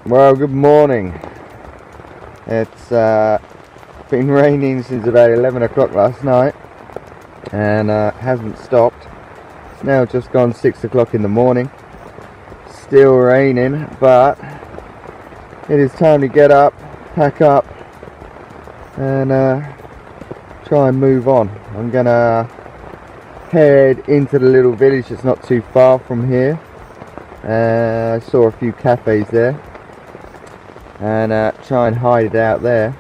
Well, good morning. It's been raining since about 11 o'clock last night and hasn't stopped. It's now just gone 6 o'clock in the morning. Still raining, but it is time to get up, pack up and try and move on. I'm gonna head into the little village that's not too far from here. I saw a few cafes there and try and hide it out there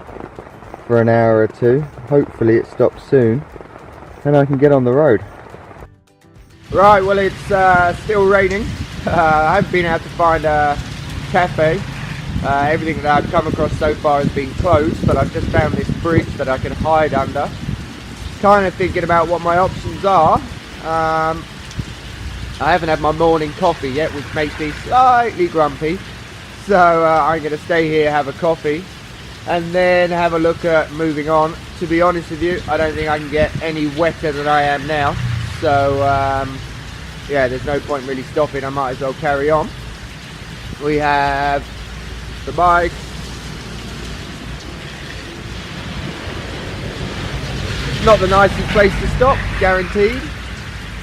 for an hour or two. Hopefully it stops soon and I can get on the road. Right, well, it's still raining. I haven't been able to find a cafe. Everything that I've come across so far has been closed, but I've just found this bridge that I can hide under. Kind of thinking about what my options are. I haven't had my morning coffee yet, which makes me slightly grumpy. So I'm going to stay here, have a coffee, and then have a look at moving on. To be honest with you, I don't think I can get any wetter than I am now. So yeah, there's no point really stopping. I might as well carry on. We have the bike. Not the nicest place to stop, guaranteed.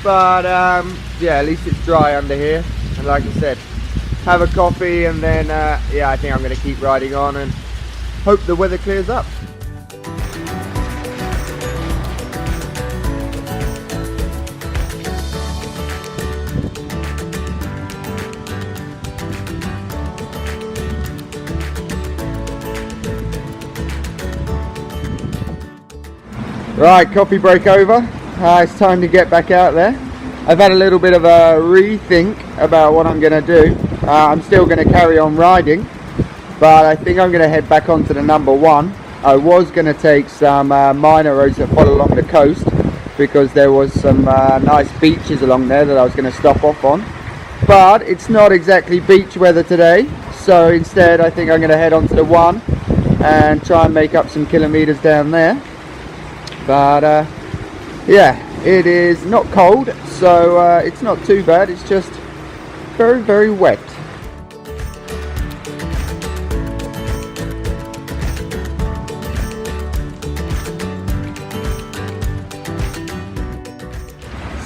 But yeah, at least it's dry under here. And like I said, have a coffee and then yeah, I think I'm going to keep riding on and hope the weather clears up. Right, coffee break over. It's time to get back out there. I've had a little bit of a rethink about what I'm going to do. I'm still going to carry on riding, but I think I'm going to head back onto the number one. I was going to take some minor roads that follow along the coast because there was some nice beaches along there that I was going to stop off on, but it's not exactly beach weather today, so instead I think I'm going to head onto the one and try and make up some kilometers down there. But yeah, it is not cold, so it's not too bad. It's just very, very wet.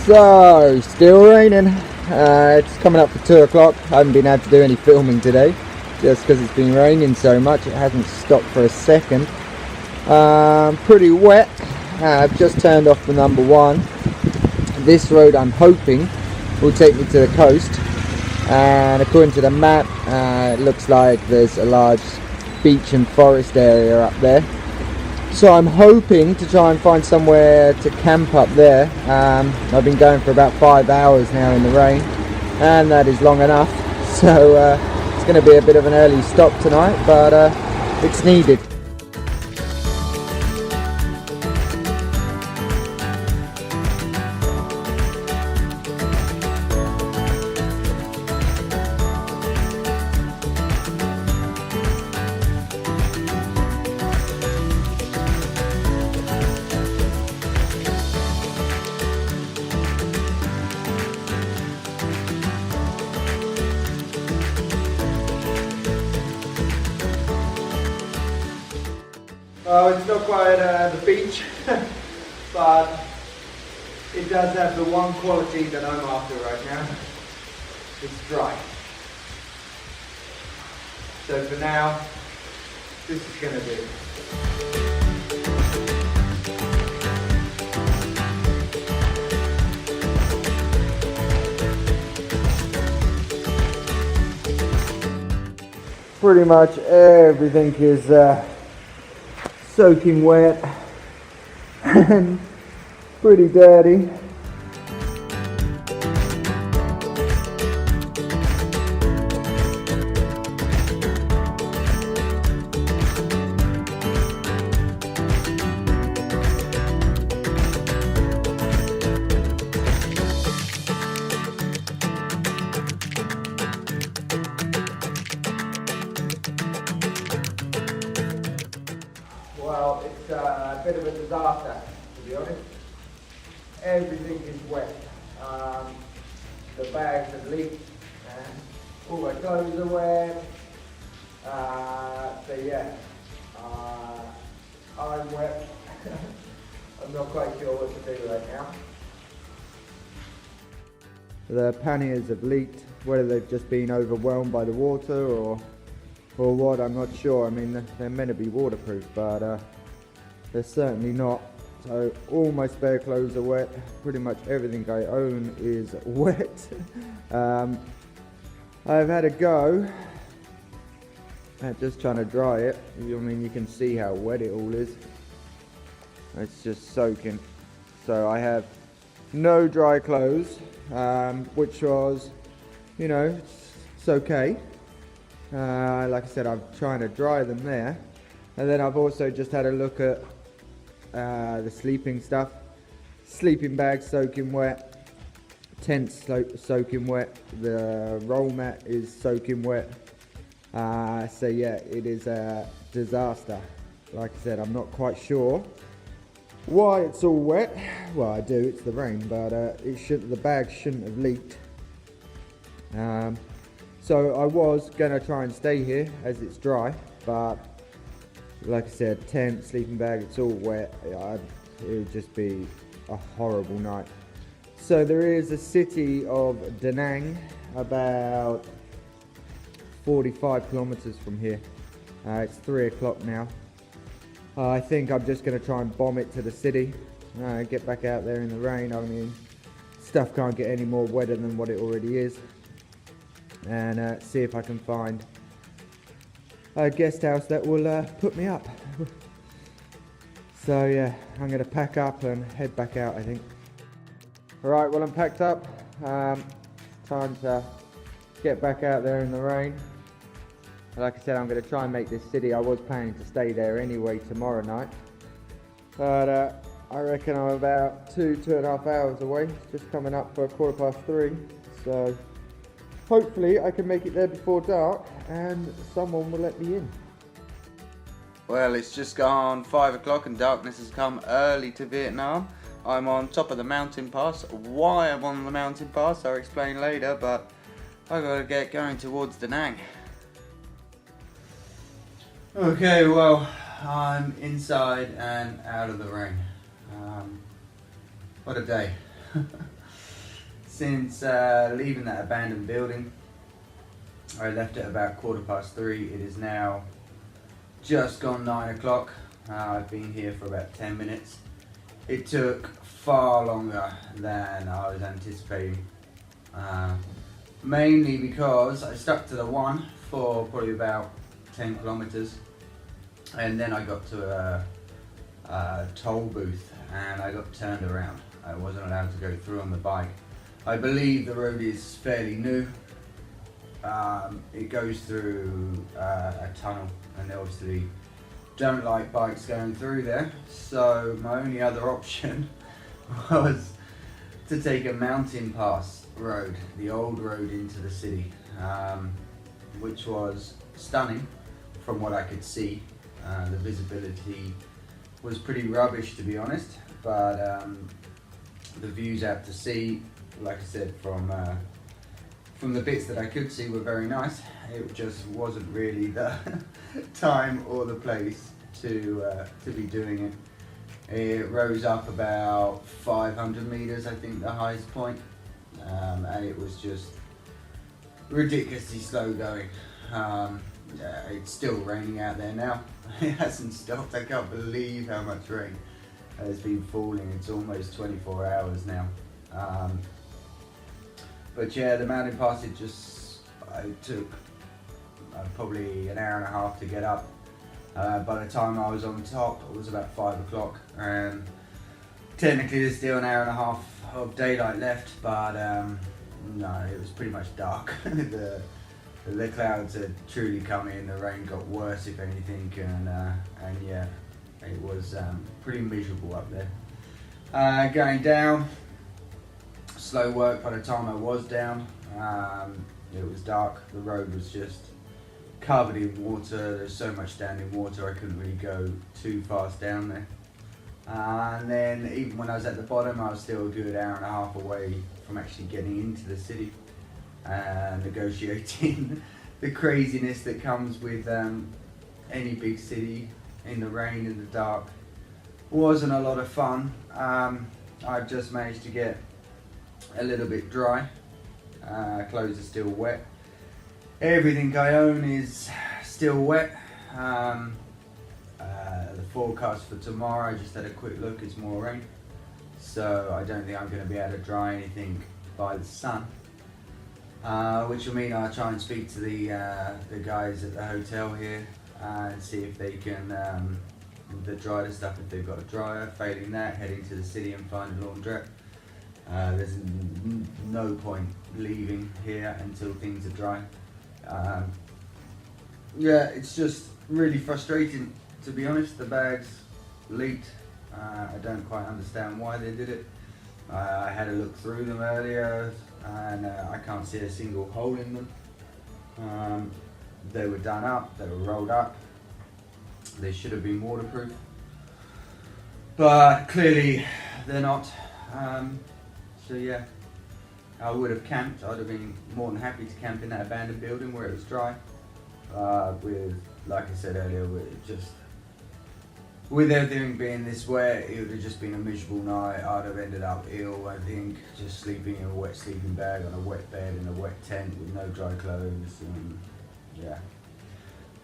So, still raining. It's coming up for 2 o'clock. I haven't been able to do any filming today, just because it's been raining so much. It hasn't stopped for a second. Pretty wet. I've just turned off the number one. This road, I'm hoping, will take me to the coast, and according to the map it looks like there's a large beach and forest area up there, so I'm hoping to try and find somewhere to camp up there. I've been going for about 5 hours now in the rain, and that is long enough, so it's going to be a bit of an early stop tonight, but it's needed. Oh, it's not quite the beach, but it does have the one quality that I'm after right now. It's dry. So for now, this is going to do. Pretty much everything is soaking wet and pretty dirty. Well, it's a bit of a disaster, to be honest. Everything is wet. The bags have leaked and all my clothes are wet. So yeah, I'm wet. I'm not quite sure what to do right now. The panniers have leaked, whether they've just been overwhelmed by the water or what, I'm not sure. I mean, they're meant to be waterproof, but they're certainly not. So all my spare clothes are wet. Pretty much everything I own is wet. I've had a go at just trying to dry it. I mean, you can see how wet it all is. It's just soaking. So I have no dry clothes, which was, you know, it's okay. Like I said, I'm trying to dry them there. And then I've also just had a look at the sleeping stuff. Sleeping bags soaking wet, tents soaking wet, the roll mat is soaking wet. So yeah, it is a disaster. Like I said, I'm not quite sure why it's all wet. Well, I do, it's the rain, but the bag shouldn't have leaked. So I was gonna try and stay here as it's dry, but like I said, tent, sleeping bag, it's all wet. It would just be a horrible night. So there is a city of Da Nang about 45 kilometers from here. It's 3 o'clock now. I think I'm just going to try and bomb it to the city, get back out there in the rain. I mean, stuff can't get any more wetter than what it already is. And see if I can find a guest house that will put me up. So yeah, I'm going to pack up and head back out, I think. Alright, well I'm packed up. Time to get back out there in the rain. Like I said, I'm going to try and make this city. I was planning to stay there anyway tomorrow night. But I reckon I'm about 2.5 hours away. Just coming up for 3:15. So hopefully I can make it there before dark and someone will let me in. Well, it's just gone 5 o'clock and darkness has come early to Vietnam. I'm on top of the mountain pass. Why I'm on the mountain pass I'll explain later, but I've got to get going towards Da Nang. Okay, well, I'm inside and out of the rain. What a day. Since leaving that abandoned building, I left at about 3:15. It is now just gone 9 o'clock. I've been here for about 10 minutes. It took far longer than I was anticipating. Mainly because I stuck to the one for probably about 10 kilometers, and then I got to a toll booth and I got turned around. I wasn't allowed to go through on the bike. I believe the road is fairly new. It goes through a tunnel, and they obviously don't like bikes going through there. So my only other option was to take a mountain pass road, the old road into the city, which was stunning from what I could see. The visibility was pretty rubbish, to be honest, but the views out to sea, like I said, from the bits that I could see, were very nice. It just wasn't really the time or the place to be doing it. It rose up about 500 meters, I think, the highest point, and it was just ridiculously slow going. It's still raining out there now. It hasn't stopped. I can't believe how much rain has been falling. It's almost 24 hours now. But yeah, the mountain pass, it took probably an hour and a half to get up. By the time I was on top, it was about 5 o'clock, and technically there's still an hour and a half of daylight left, but no, it was pretty much dark. The clouds had truly come in, the rain got worse if anything, and yeah, it was pretty miserable up there. Going down, slow work. By the time I was down, it was dark. The road was just covered in water. There's so much standing water I couldn't really go too fast down there. And then even when I was at the bottom, I was still a good hour and a half away from actually getting into the city and negotiating the craziness that comes with any big city in the rain and the dark. Wasn't a lot of fun. I've just managed to get a little bit dry. Clothes are still wet. Everything I own is still wet. The forecast for tomorrow, I just had a quick look, it's more rain. So I don't think I'm going to be able to dry anything by the sun. Which will mean I'll try and speak to the guys at the hotel here and see if they can dry the stuff if they've got a dryer. Failing that, heading to the city and find a laundrette. There's no point leaving here until things are dry. Yeah, it's just really frustrating, to be honest. The bags leaked. I don't quite understand why they did it. I had a look through them earlier and I can't see a single hole in them. They were done up, they were rolled up. They should have been waterproof, but clearly they're not. So yeah, I would have camped. I'd have been more than happy to camp in that abandoned building where it was dry. With, like I said earlier, with everything being this wet, it would have just been a miserable night. I'd have ended up ill, I think, just sleeping in a wet sleeping bag on a wet bed in a wet tent with no dry clothes. And yeah,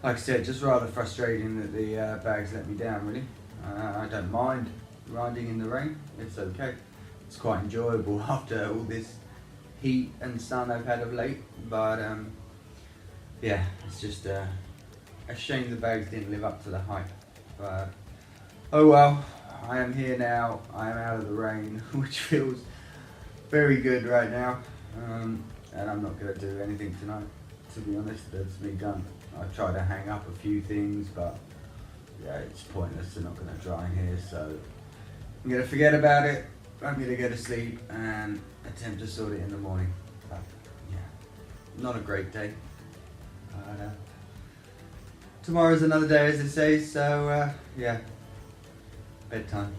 like I said, just rather frustrating that the bags let me down, really. I don't mind riding in the rain, it's okay. It's quite enjoyable after all this heat and sun I've had of late, but yeah, it's just a shame the bags didn't live up to the hype. But oh well, I am here now, I am out of the rain, which feels very good right now, and I'm not going to do anything tonight, to be honest. That's me done. I tried to hang up a few things, but yeah, it's pointless. They're not going to dry in here, so I'm going to forget about it. I'm going to go to sleep and attempt to sort it in the morning. But yeah, not a great day. Tomorrow's another day, as they say, so yeah, bedtime.